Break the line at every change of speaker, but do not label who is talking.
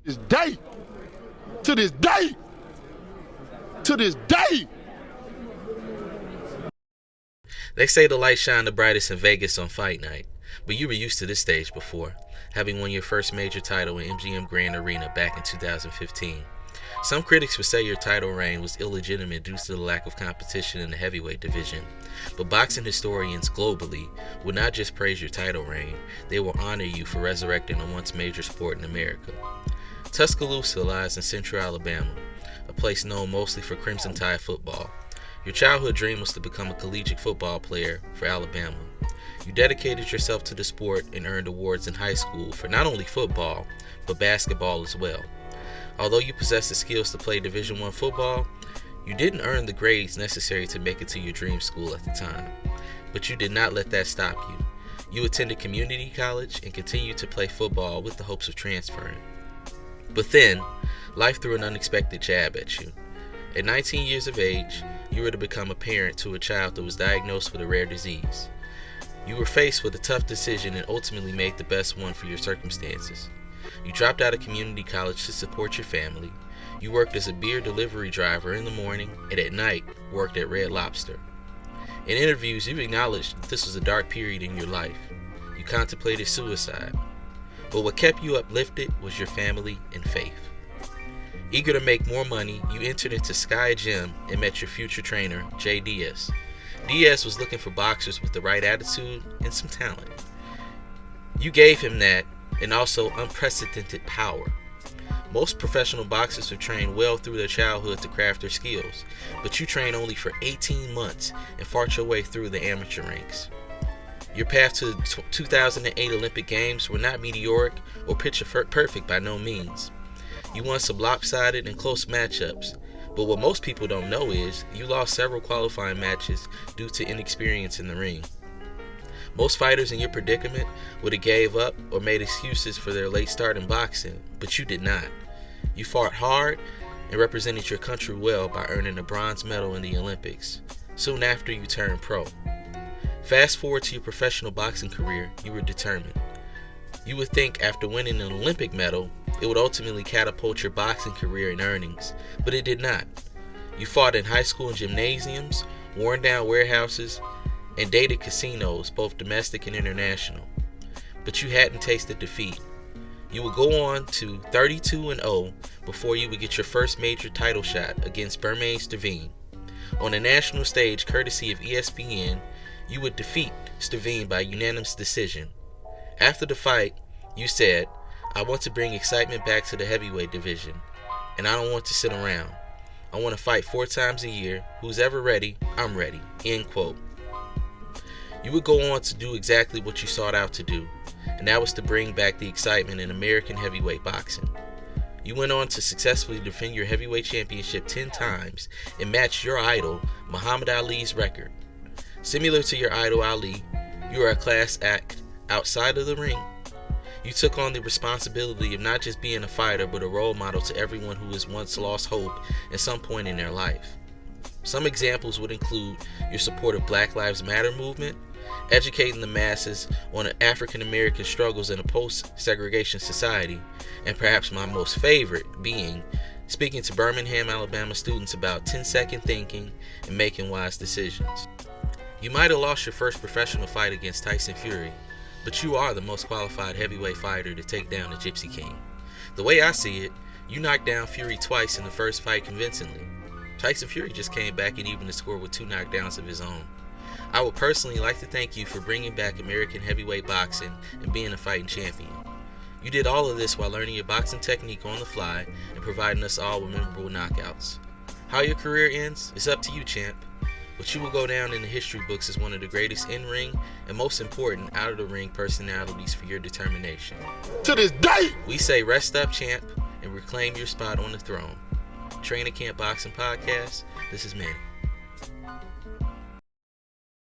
This day, to this day, to this day.
They say the light shine the brightest in Vegas on fight night, but you were used to this stage before, having won your first major title in MGM Grand Arena back in 2015. Some critics would say your title reign was illegitimate due to the lack of competition in the heavyweight division, but boxing historians globally would not just praise your title reign, they will honor you for resurrecting a once major sport in America. Tuscaloosa lies in central Alabama, a place known mostly for Crimson Tide football. Your childhood dream was to become a collegiate football player for Alabama. You dedicated yourself to the sport and earned awards in high school for not only football, but basketball as well. Although you possessed the skills to play Division I football, you didn't earn the grades necessary to make it to your dream school at the time. But you did not let that stop you. You attended community college and continued to play football with the hopes of transferring. But then, life threw an unexpected jab at you. At 19 years of age, you were to become a parent to a child that was diagnosed with a rare disease. You were faced with a tough decision and ultimately made the best one for your circumstances. You dropped out of community college to support your family. You worked as a beer delivery driver in the morning and at night worked at Red Lobster. In interviews, you've acknowledged that this was a dark period in your life. You contemplated suicide. But what kept you uplifted was your family and faith. Eager to make more money, you entered into Sky Gym and met your future trainer, Jay Diaz. Diaz was looking for boxers with the right attitude and some talent. You gave him that and also unprecedented power. Most professional boxers have trained well through their childhood to craft their skills, but you trained only for 18 months and fought your way through the amateur ranks. Your path to the 2008 Olympic Games were not meteoric or picture perfect by no means. You won some lopsided and close matchups, but what most people don't know is you lost several qualifying matches due to inexperience in the ring. Most fighters in your predicament would have gave up or made excuses for their late start in boxing, but you did not. You fought hard and represented your country well by earning a bronze medal in the Olympics. Soon after, you turned pro. Fast forward to your professional boxing career, you were determined. You would think after winning an Olympic medal, it would ultimately catapult your boxing career and earnings, but it did not. You fought in high school gymnasiums, worn down warehouses, and dated casinos, both domestic and international. But you hadn't tasted defeat. You would go on to 32-0 before you would get your first major title shot against Bermane Stiverne. On a national stage, courtesy of ESPN, you would defeat Stiverne by unanimous decision. After the fight, you said, "I want to bring excitement back to the heavyweight division, and I don't want to sit around. I want to fight 4 times a year. Who's ever ready, I'm ready." End quote. You would go on to do exactly what you sought out to do, and that was to bring back the excitement in American heavyweight boxing. You went on to successfully defend your heavyweight championship 10 times and match your idol, Muhammad Ali's record. Similar to your idol Ali, you are a class act outside of the ring. You took on the responsibility of not just being a fighter, but a role model to everyone who has once lost hope at some point in their life. Some examples would include your support of Black Lives Matter movement, educating the masses on the African American struggles in a post-segregation society, and perhaps my most favorite being speaking to Birmingham, Alabama students about 10-second thinking and making wise decisions. You might have lost your first professional fight against Tyson Fury, but you are the most qualified heavyweight fighter to take down the Gypsy King. The way I see it, you knocked down Fury twice in the first fight convincingly. Tyson Fury just came back and evened the score with 2 knockdowns of his own. I would personally like to thank you for bringing back American heavyweight boxing and being a fighting champion. You did all of this while learning your boxing technique on the fly and providing us all with memorable knockouts. How your career ends is up to you, champ, but you will go down in the history books as one of the greatest in-ring and most important out-of-the-ring personalities for your determination.
To this day!
We say rest up, champ, and reclaim your spot on the throne. Training Camp Boxing Podcast, this is Manny.